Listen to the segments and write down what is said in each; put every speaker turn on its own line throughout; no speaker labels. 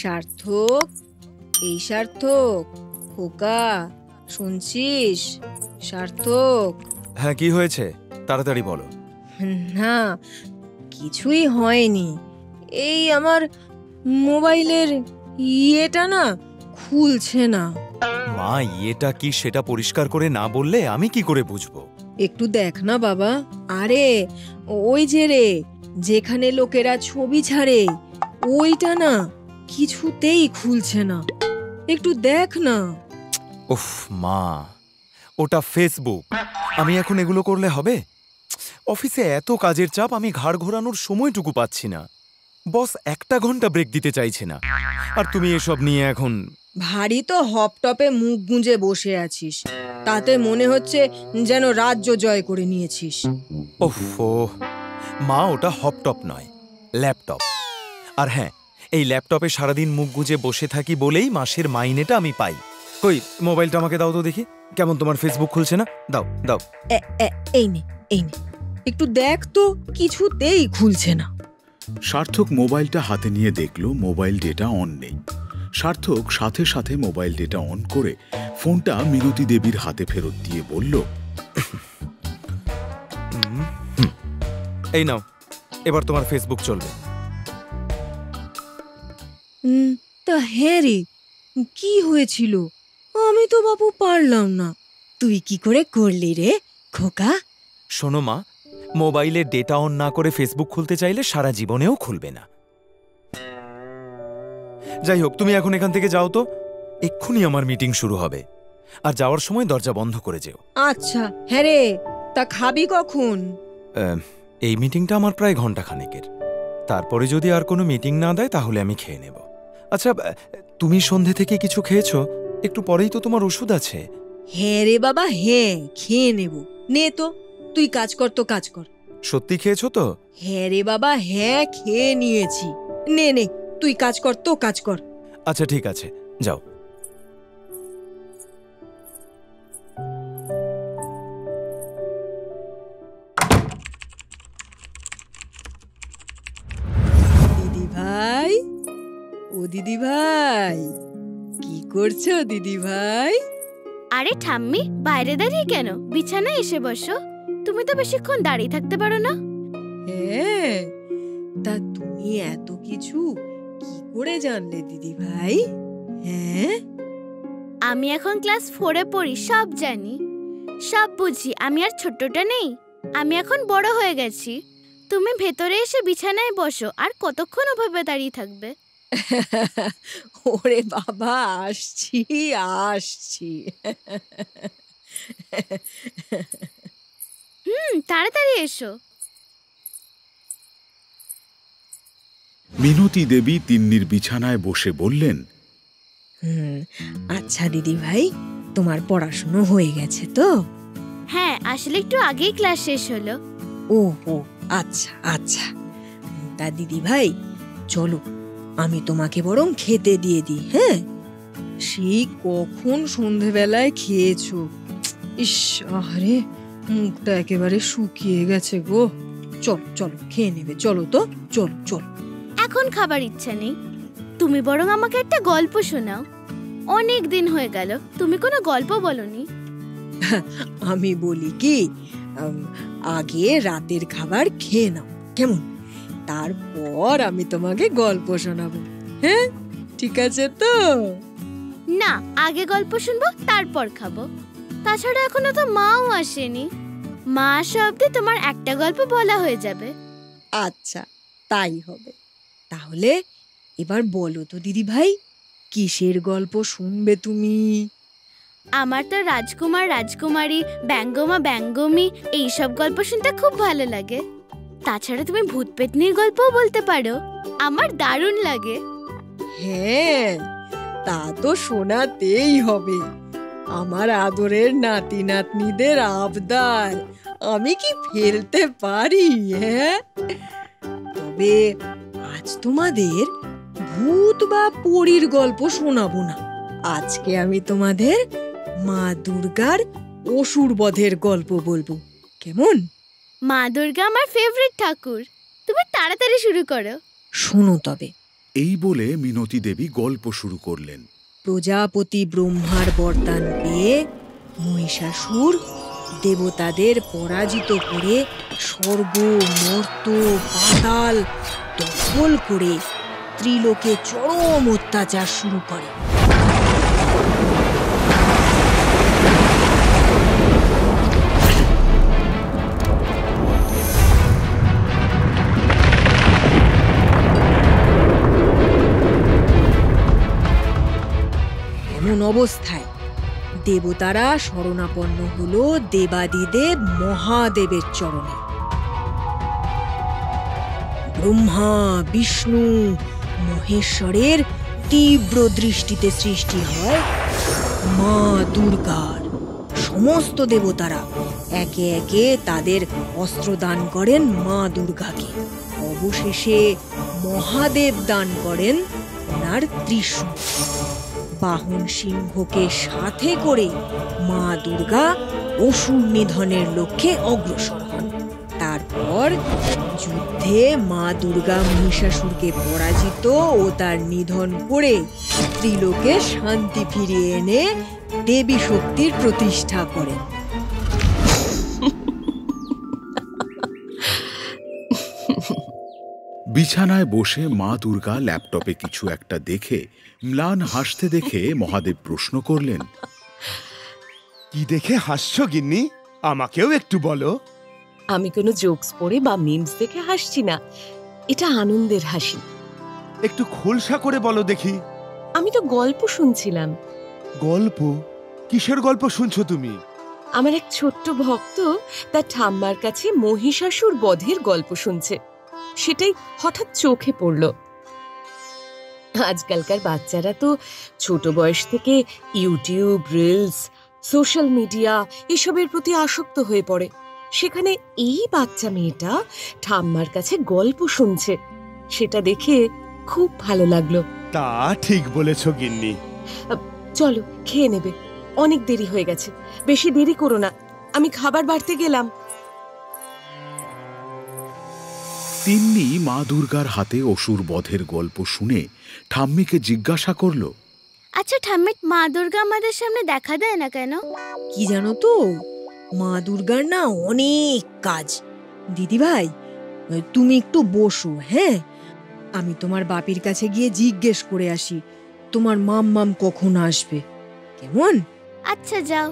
সার্থক, এই সার্থক, খোকা শুনছিস? সার্থক।
হ্যাঁ, কি হয়েছে? তাড়াতাড়ি বলো।
না, কিছুই হয়নি। এই আমার মোবাইলের ইয়েটা না খুলছে না।
মা, ইয়েটা কি সেটা পরিষ্কার করে না বললে আমি কি করে বুঝবো?
একটু দেখ না বাবা। আরে ওই যে রে, যেখানে লোকেরা ছবি ছাড়ে ওইটা না কিছুতেই খুলছে না, একটু দেখ না।
উফ মা, ওটা ফেসবুক। আমি এখন এগুলো করলে হবে? অফিসে এত কাজের চাপ, আমি ঘাড় ঘোরানোর সময়টুকু পাচ্ছি না। বস 1 ঘন্টা ব্রেক দিতে চাইছে না, আর তুমি এসব নিয়ে এখন।
ভারী তো হপটপে মুখ গুঁজে বসে আছিস, তাতে মনে হচ্ছে যেন রাজ্য জয় করে নিয়েছিস।
ওফো মা, ওটা হপটপ নয়, ল্যাপটপ। আর হ্যাঁ, এই ল্যাপটপে সারাদিন মুখ গুঁজে বসে থাকি বলেই মাসের মাইনেটা আমি পাই। কই, মোবাইলটা আমাকে দাও তো দেখি। কেমন তোমার ফেসবুক খুলছে না? দাও দাও।
এই নে, এই নে, একটু দেখ তো, কিছুতেই খুলছে না।
সার্থক মোবাইলটা হাতে নিয়ে দেখল মোবাইল ডেটা অন নেই। সার্থক সাথে সাথে মোবাইল ডেটা অন করে ফোনটা মিনতি দেবীর হাতে ফেরত দিয়ে বলল,
এই নাও, এবার তোমার ফেসবুক চলবে।
তা হ্যাঁ রে, কি হয়েছিল? আমি তো বাবু পারলাম না। তুই কি করে করলি রে খোকা?
শোনো মা, মোবাইলে ডেটা অন না করে ফেসবুক খুলতে চাইলে সারা জীবনেও খুলবে না। যাই হোক, তুমি এখন এখান থেকে যাও তো, এক্ষুনি আমার মিটিং শুরু হবে। আর যাওয়ার সময় দরজা বন্ধ করে যেও।
আচ্ছা। হ্যাঁ রে, তা খাবি কখন?
এই মিটিংটা আমার প্রায় ঘন্টাখানেকের। তারপরে যদি আর কোনো মিটিং না দেয় তাহলে আমি খেয়ে নেব। আচ্ছা, তুমি সন্ধে থেকে কিছু খেয়েছো? একটু পরেই তো তোমার ওষুধ আছে।
হ্যাঁ রে বাবা, হ্যাঁ খেয়ে নেব। নে তো, তুই কাজ কর তো, কাজ কর।
সত্যি খেয়েছো তো?
হ্যাঁ রে বাবা, হ্যাঁ খেয়ে নিয়েছি। নে নে, তুই কাজ কর তো, কাজ কর।
আচ্ছা ঠিক আছে, যাও।
দিদি ভাই, ও দিদি ভাই, কি করছো দিদি ভাই?
আরে ঠাম্মি, বাইরে দাঁড়িয়ে কেন? বিছানায় এসে বসো। তুমি তো বেশিক্ষণ দাঁড়িয়ে থাকতে পারো না।
হ্যাঁ, তা তুমি এত কিছু কি করে জানলে দিদি ভাই? হ্যাঁ,
আমি এখন ক্লাস 4-এ পড়ি, সব জানি, সব বুঝি। আমি আর ছোট্টটা নেই, আমি এখন বড় হয়ে গেছি। তুমি ভেতরে এসে বিছানায় বসো, আর কতক্ষণ ওভাবে দাঁড়িয়ে থাকবে?
ওরে বাবা, আসছি আসছি।
তাড়াতাড়ি এসো।
মিনতি দেবী তিন্নির বিছানায় বসে বললেন,
আচ্ছা দিদি ভাই, তোমার পড়াশুনো হয়ে গেছে তো?
হ্যাঁ, আসলে একটু আগেই ক্লাস শেষ হলো।
ও, আচ্ছা আচ্ছা। তা দিদি ভাই, চলো আমি তোমাকে বরং খেতে দিয়ে দিই। হ্যাঁ, সেই কখন সন্ধেবেলায় খেয়েছো। ইস, আরে মুখটা একেবারে শুকিয়ে গেছে গো। চলো চলো, খেয়ে নেবে, চলো তো, চলো চলো।
এখন খাবার ইচ্ছা নেই, তুমি বরং আমাকে একটা গল্প শোনাও। অনেক দিন হয়ে গেল তুমি কোনো গল্প বলনি।
আমি বলি কি, আগে রাতের খাবার খেয়ে নাও, কেমন? তারপর আমি তোমাকে গল্প শোনাবো। হ্যাঁ, ঠিক আছে তো?
না, আগে গল্প শুনবো, তারপর খাবো। তাছাড়া এখনো তো মাও আসেনি। মা আসা অবধি তোমার একটা গল্প বলা হয়ে যাবে।
আচ্ছা, তাই হবে। তাহলে এবার বলো তো দিদি ভাই, কিসের গল্প শুনবে তুমি?
আমার তো রাজকুমার রাজকুমারী, ব্যঙ্গমা ব্যঙ্গমী এইসব গল্প শুনতে খুব ভালো লাগে। তাছাড়া তুমি ভূত পেতনির গল্পও বলতে পারো, আমার দারুণ লাগে।
হ্যাঁ, তা তো শোনাতেই হবে। আমার আদরের নাতি নাতনিদের আবদার আমি কি ফেলতে পারি? হ্যাঁ, তবে আজ তোমাদের ভূত বা পরীর গল্প শোনাবো না। আজকে আমি তোমাদের মা দুর্গার অসুর বধের গল্প বলবো, কেমন?
মা দুর্গা আমার ফেভারিট ঠাকুর, তুমি তাড়াতাড়ি শুরু করো।
শোনো তবে,
এই বলে মিনতি দেবী গল্প শুরু করলেন।
প্রজাপতি ব্রহ্মার বরদান পেয়ে মহিষাসুর দেবতাদের পরাজিত করে স্বর্গ, মর্ত, পাতাল দখল করে ত্রিলোকে চরম অত্যাচার শুরু করে। এমন অবস্থায় দেবতারা শরণাপন্ন হলো দেবাদিদেব মহাদেবের চরণে। ব্রহ্মা, বিষ্ণু, মহেশ্বরের তীব্র দৃষ্টিতে সৃষ্টি হয় মা দুর্গার। সমস্ত দেবতারা একে একে তাদের অস্ত্র দান করেন মা দুর্গাকে। অবশেষে মহাদেব দান করেন ওনার ত্রিশূল। বাহন সিংহকে সাথে করে মা দুর্গা অসুর নিধনের লক্ষ্যে অগ্রসর হন। তারপর যুদ্ধে মা দুর্গা মহিষাসুরকে পরাজিত ও তার নিধন করে ত্রিলোকে শান্তি ফিরিয়ে এনে দেবী শক্তির প্রতিষ্ঠা করেন।
বিছানায় বসে মা দুর্গা ল্যাপটপে কিছু একটা দেখে ম্লান হাসতে দেখে মহাদেব প্রশ্ন করলেন,
কি দেখে হাসছো গিন্নি? আমাকেও একটু বলো।
আমি কোনো জোকস পড়ে বা মিমস দেখে হাসছি না, এটা আনন্দের হাসি।
একটু খোলসা করে বলো দেখি।
আমি তো গল্প শুনছিলাম।
গল্প? কিসের গল্প শুনছো তুমি?
আমার এক ছোট্ট ভক্ত তার ঠাম্মার কাছে মহিষাসুর বধের গল্প শুনছে, সেটাই হঠাৎ চোখে পড়ল। আজকালকার বাচ্চারা তো ছোট বয়স থেকে ইউটিউব, রিলস, সোশ্যাল মিডিয়া এসবের প্রতি আসক্ত হয়ে পড়ে। সেখানে এই বাচ্চা মেয়েটা ঠাম্মার কাছে গল্প শুনছে, সেটা দেখে খুব ভালো লাগলো।
তা ঠিক বলেছ গিন্নি।
চলো খেয়ে নেবে, অনেক দেরি হয়ে গেছে। বেশি দেরি করো না, আমি খাবার বাড়তে গেলাম।
তিন্নি মা দুর্গার হাতে অসুর বধের গল্প শুনে ঠাম্মিকে জিজ্ঞাসা করল,
আচ্ছা ঠাম্মি, মা দুর্গা আমাদের সামনে দেখা দেয় না কেন?
কি জানো তো, মা দুর্গার না অনেক কাজ। দিদি ভাই, তুমি একটু বসো, হ্যাঁ? আমি তোমার বাপির কাছে গিয়ে জিজ্ঞেস করে আসি তোমার মাম্মাম কখন আসবে, কেমন?
আচ্ছা যাও।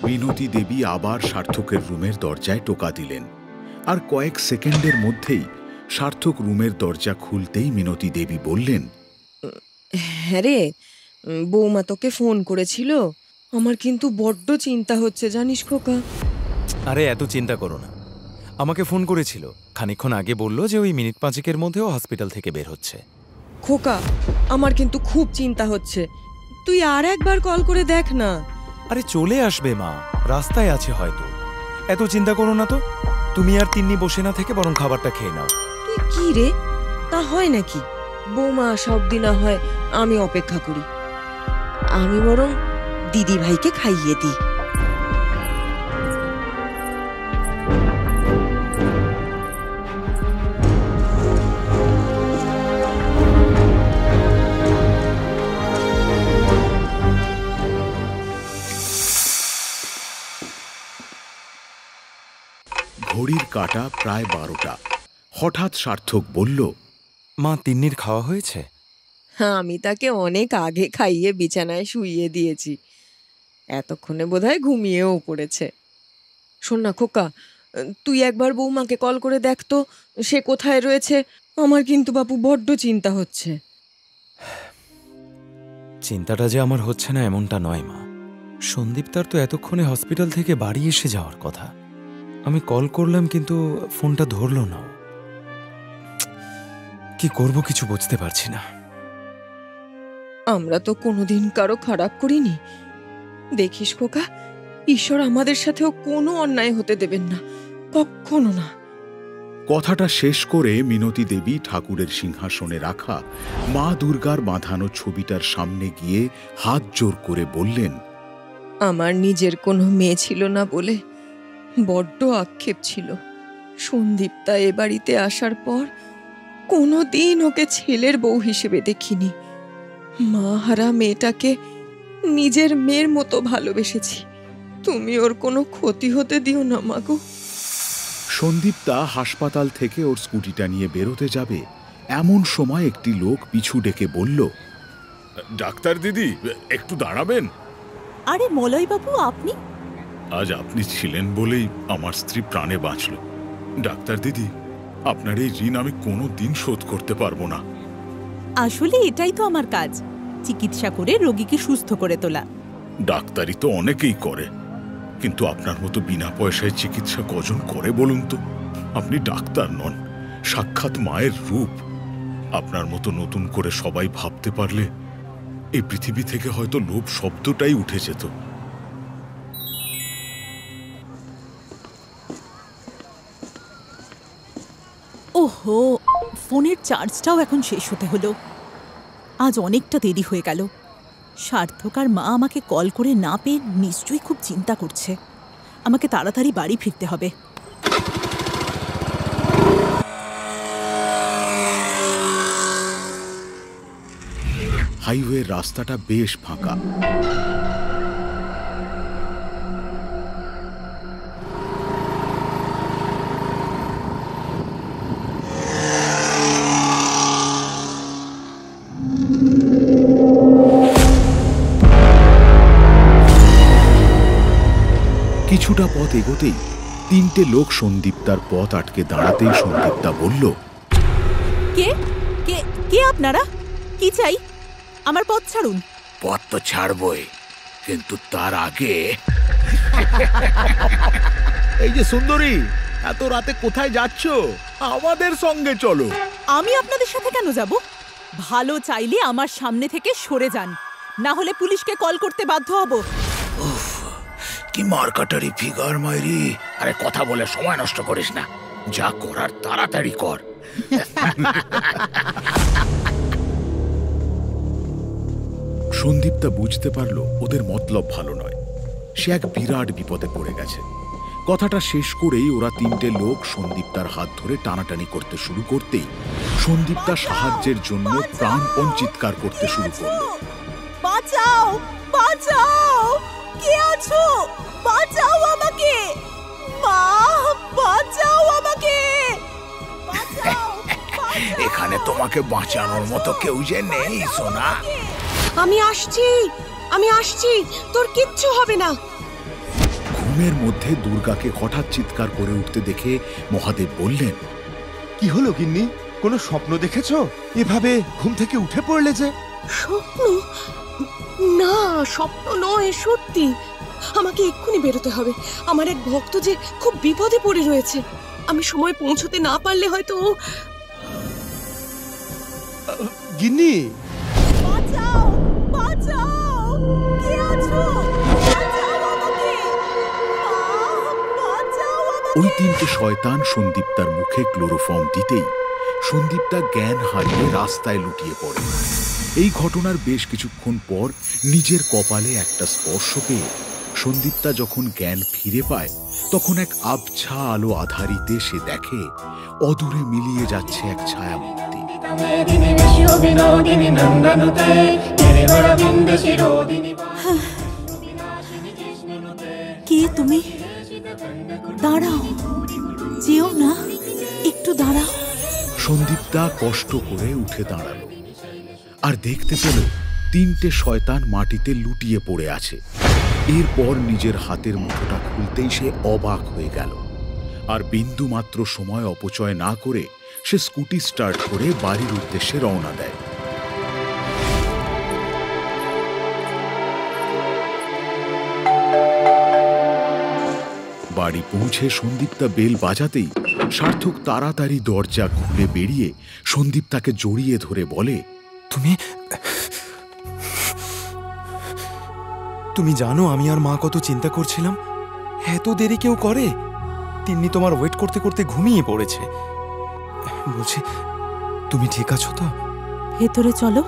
মিনতি দেবী আবার সার্থকের রুমের দরজায় টোকা দিলেন। আর কয়েক সেকেন্ডের মধ্যেই সার্থক রুমের দরজা খুলতেই মিনতি দেবী বললেন,
হ্যাঁ রে, বৌমা তোকে ফোন করেছিল। আমার কিন্তু বড্ড চিন্তা হচ্ছে জানিস খোকা।
আরে এত চিন্তা করো না, আমাকে ফোন করেছিল খানিকক্ষণ আগে, বলল যে ওই মিনিট 5-এর মধ্যেও হসপিটাল থেকে বের হচ্ছে।
খোকা, আমার কিন্তু খুব চিন্তা হচ্ছে, তুই আর একবার কল করে দেখ না।
আরে চলে আসবে মা, রাস্তায় আছে হয়তো। এত চিন্তা করো না তো, তুমি আর তিন্নি বসে না থেকে বরং খাবারটা খেয়ে নাও।
তুই কি রে, তা হয় নাকি? বৌমা আসা অব্দি না হয় আমি অপেক্ষা করি। আমি বরং দিদি ভাইকে খাইয়ে দিই।
ঘড়ির কাঁটা প্রায় 12টা। হঠাৎ সার্থক বলল,
মা, তিন্নির খাওয়া হয়েছে?
আমি তাকে অনেক আগে খাইয়ে বিছানায় শুইয়ে দিয়েছি, এতক্ষণে বোধহয় ঘুমিয়েও পড়েছে। শোন না খোকা, তুই একবার বৌমাকে কল করে দেখ তো সে কোথায় রয়েছে। আমার কিন্তু বাপু বড্ড চিন্তা হচ্ছে।
চিন্তাটা যে আমার হচ্ছে না এমনটা নয় মা, সন্দীপ তার তো এতক্ষণে হসপিটাল থেকে বাড়ি এসে যাওয়ার কথা। আমি কল করলাম কিন্তু ফোনটা ধরলো না। কি করব কিছু বুঝতে পারছি না।
আমরা তো কোনোদিন কারো খারাপ করিনি, দেখিস খোকা, ঈশ্বর আমাদের সাথেও কোনো অন্যায় হতে দেবেন না, কখনো না।
কথাটা শেষ করে মিনতি দেবী ঠাকুরের সিংহাসনে রাখা মা দুর্গার বাঁধানো ছবিটার সামনে গিয়ে হাত জোর করে বললেন,
আমার নিজের কোনো মেয়ে ছিল না বলে বড্ড আক্ষেপ ছিল। সন্দীপদা এ বাড়িতে আসার পর কোনোদিন ওকে ছেলের বউ হিসেবে দেখিনি। মা হারা মেয়েটাকে নিজের মেয়ের মতো ভালোবেসেছি। তুমি ওর কোনো ক্ষতি হতে দিও না মাগো।
সন্দীপদা হাসপাতাল থেকে ওর স্কুটিটা নিয়ে বেরোতে যাবে এমন সময় একটি লোক পিছু ডেকে বলল, ডাক্তার দিদি, একটু দাঁড়াবেন।
আরে মলয় বাবু, আপনি?
আজ আপনি ছিলেন বলেই আমার স্ত্রী প্রাণে বাঁচল। ডাক্তার দিদি, আপনার এই ঋণ আমি কোনো দিন শোধ করতে পারবো না।
আসলে এটাই তো আমার কাজ, চিকিৎসা করে রোগীকে সুস্থ করে তোলা।
ডাক্তারি তো অনেকেই করে, কিন্তু আপনার মতো বিনা পয়সায় চিকিৎসা কজন করে বলুন তো? আপনি ডাক্তার নন, সাক্ষাৎ মায়ের রূপ। আপনার মতো নতুন করে সবাই ভাবতে পারলে এই পৃথিবী থেকে হয়তো লোভ শব্দটাই উঠে যেত।
ওহো, ফোনের চার্জটাও এখন শেষ হতে হলো। আজ অনেকটা দেরি হয়ে গেল। সার্থক আর মা আমাকে কল করে না পেয়ে নিশ্চয়ই খুব চিন্তা করছে। আমাকে তাড়াতাড়ি বাড়ি ফিরতে হবে।
হাইওয়ের রাস্তাটা বেশ ফাঁকা। কিছুটা পথ এগোতেই তিনটে লোক সন্দীপদার পথ আটকে দাঁড়াতেই সন্দীপদা বলল,
কে কে কে আপনারা? কি চাই? আমার পথ ছাড়ুন।
পথ তো ছাড়বই, কিন্তু তার আগে
এই যে সুন্দরী, এত রাতে কোথায় যাচ্ছ? আমাদের সঙ্গে চলো।
আমি আপনাদের সাথে কেন যাব? ভালো চাইলে আমার সামনে থেকে সরে যান, না হলে পুলিশকে কল করতে বাধ্য হব।
কি মার্কাটারি ফিগার মাইরি। আরে কথা বলে সময় নষ্ট করিস না, যা করার তাড়াতাড়ি কর। সন্দীপদা বুঝতে পারল ওদের মতলব ভালো নয়। সে এক বিরাট বিপদে পড়ে গেছে। কথাটা শেষ করেই ওরা তিনটে লোক সন্দীপদার হাত ধরে টানাটানি করতে শুরু করতেই সন্দীপদা সাহায্যের জন্য প্রাণপণ চিৎকার করতে শুরু করল।
বাঁচাও, বাঁচাও, কে আছো? বাঁচাও আমাকে, মা, বাঁচাও আমাকে।
এখানে তোমাকে বাঁচানোর মতো কেউ যে নেই সোনা।
আমি আসছি, আমি আসছি, তোর কিচ্ছু হবে না।
ঘুমের মধ্যে দুর্গাকে হঠাৎ চিৎকার করে উঠতে দেখে মহাদেব বললেন,
কি হলো গিন্নি? কোনো স্বপ্ন দেখেছো? এভাবে ঘুম থেকে উঠে পড়লে যে?
স্বপ্ন না, স্বপ্ন নয়, সত্যি। আমাকে এক্ষুনি বেরোতে হবে। আমার এক ভক্ত যে খুব বিপদে পড়ে রয়েছে। আমি সময় পৌঁছতে না পারলে হয়তো।
গিন্নি,
বাঁচাও, বাঁচাও, কে আছো? বাঁচাও আমাকে, বাঁচাও আমাকে।
ওই তিনটে শয়তান সন্দীপদার মুখে ক্লোরোফর্ম দিতেই সন্দীপদা জ্ঞান হারিয়ে রাস্তায় লুটিয়ে পড়ে। এই ঘটনার বেশ কিছুক্ষণ পর নিজের কপালে একটা স্পর্শ পেয়ে সন্দীপদা যখন জ্ঞান ফিরে পায়, তখন এক আবছা আলো আধারিতে সে দেখে অদূরে মিলিয়ে যাচ্ছে এক ছায়ামূর্তি।
কে তুমি? দাঁড়াও, যেও না, একটু দাঁড়াও।
সন্দীপদা কষ্ট করে উঠে দাঁড়ালো আর দেখতে পেল তিনটে শয়তান মাটিতে লুটিয়ে পড়ে আছে। এরপর নিজের হাতের মুঠোটা খুলতেই সে অবাক হয়ে গেল, আর বিন্দু মাত্র সময় অপচয় না করে সে স্কুটি স্টার্ট করে বাড়ির উদ্দেশ্যে রওনা দেয়। বাড়ি পৌঁছে সন্দীপদা বেল বাজাতেই সার্থক তাড়াতাড়ি দরজা খুলে বেরিয়ে সন্দীপদাকে জড়িয়ে ধরে বলে,
তুমি জানো আমি আর মা কত চিন্তা করছিলাম। এত দেরি কেউ করে? তিন্নি তোমার ওয়েট করতে করতে ঘুমিয়ে পড়েছে। বলছি, তুমি ঠিক আছো তো?
ভেতরে চলো,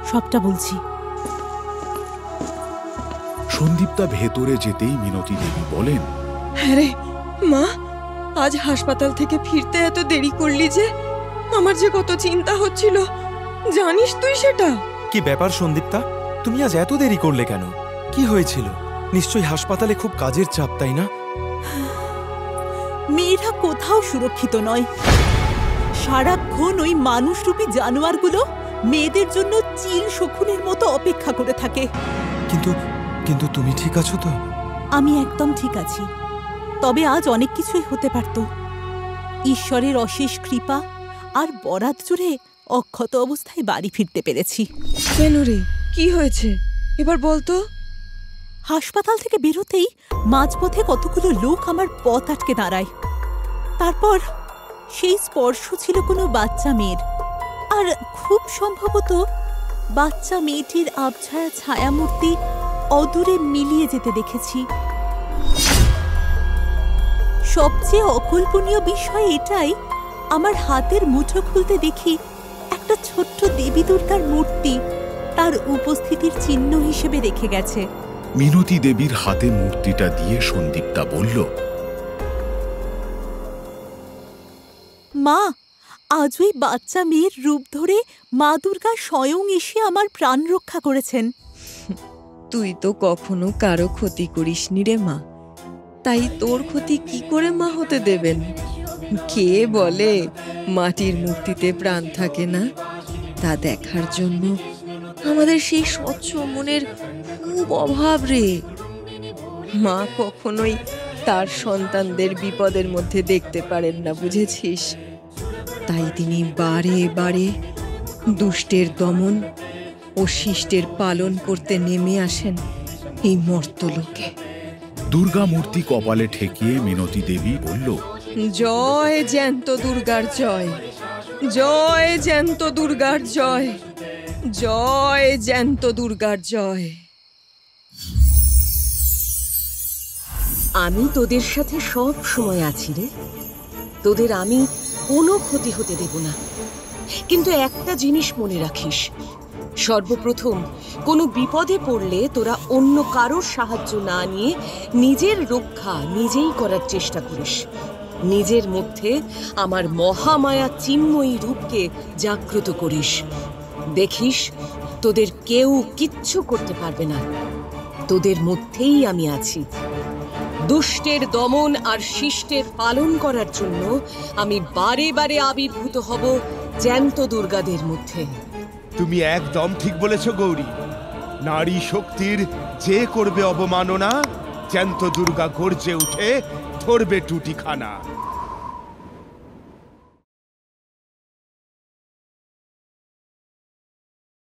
সবটা বলছি।
সন্দীপদা ভেতরে যেতেই মিনতি দেবী বলেন,
হ্যাঁ রে মা, আজ হাসপাতাল থেকে ফিরতে এত দেরি করলি যে? আমার যে কত চিন্তা হচ্ছিল, জানিস তুই সেটা?
কি ব্যাপার সন্দীপ্তা, তুমি আজ এত দেরি করলে কেন? কি হয়েছিল? নিশ্চয়ই হাসপাতালে খুব কাজের চাপ, তাই না?
মেয়েরা কোথাও সুরক্ষিত নয়। সারাক্ষণ ওই মানুষরূপী জানোয়ারগুলো মেয়েদের জন্য চিল শকুনের মতো অপেক্ষা করে থাকে।
কিন্তু কিন্তু তুমি ঠিক আছো তো?
আমি একদম ঠিক আছি, তবে আজ অনেক কিছুই হতে পারত। ঈশ্বরের অশেষ কৃপা আর বরাত জুড়ে অক্ষত অবস্থায় বাড়ি ফিরতে পেরেছি।
কেন রে, কি হয়েছে এবার বলতো?
হাসপাতাল থেকে বেরোতেই মাঝপথে কতগুলো লোক আমার পথ আটকে দাঁড়ায়। তারপর সেই স্পর্শ ছিল কোনো বাচ্চা মেয়ের, আর খুব সম্ভবত বাচ্চা মেয়েটির আবছায়া ছায়ামূর্তি অদূরে মিলিয়ে যেতে দেখেছি। সবচেয়ে অকল্পনীয় বিষয় এটাই, আমার হাতের মুঠো খুলতে দেখি একটা ছোট্ট দেবী দুর্গার মূর্তি তার উপস্থিতির চিহ্ন হিসেবে রেখে গেছে।
মিনতি দেবীর হাতে মূর্তিটা দিয়ে সন্দীপ্তা বলল,
মা, আজ ওই বাচ্চা মেয়ের রূপ ধরে মা দুর্গা স্বয়ং এসে আমার প্রাণ রক্ষা করেছেন।
তুই তো কখনো কারো ক্ষতি করিসনি রে মা, তাই তোর ক্ষতি কি করে মা হতে দেবেন? কে বলে মাটির মূর্তিতে প্রাণ থাকে না? তা দেখার জন্য আমাদের সেই স্বচ্ছ মনের খুব অভাব রে। মা কখনোই তার সন্তানদের বিপদের মধ্যে দেখতে পারেন না, বুঝেছিস? তাই তিনি বারে বারে দুষ্টের দমন ও শিষ্টের পালন করতে নেমে আসেন এই মর্তলোকে।
দুর্গা মূর্তি কপালে ঠেকিয়ে মিনতি দেবী বলল,
জয় জ্যান্ত দুর্গার জয়, জয় জ্যান্ত দুর্গার জয়, জয় জ্যান্ত দুর্গার জয়।
আমি তোদের সাথে সব সময় আছি রে। তোদের আমি কোনো ক্ষতি হতে দেব না। কিন্তু একটা জিনিস মনে রাখিস, সর্বপ্রথম কোনো বিপদে পড়লে তোরা অন্য কারোর সাহায্য না নিয়ে নিজের রক্ষা নিজেই করার চেষ্টা করিস। নিজের মধ্যে আমার মহামায়া চিন্ময়ী রূপকে জাগ্রত করিস। দেখিস তোদের কেউ কিচ্ছু করতে পারবে না। তোদের মধ্যেই আমি আছি। দুষ্টের দমন আর শিষ্টের পালন করার জন্য আমি বারে বারে আবির্ভূত হব জ্যান্ত দুর্গাদের মধ্যে।
তুমি একদম ঠিক বলেছ গৌরী। নারী শক্তির যে করবে অবমাননা, জ্যান্ত দুর্গা গর্জে উঠে ধরবে টুটিখানা।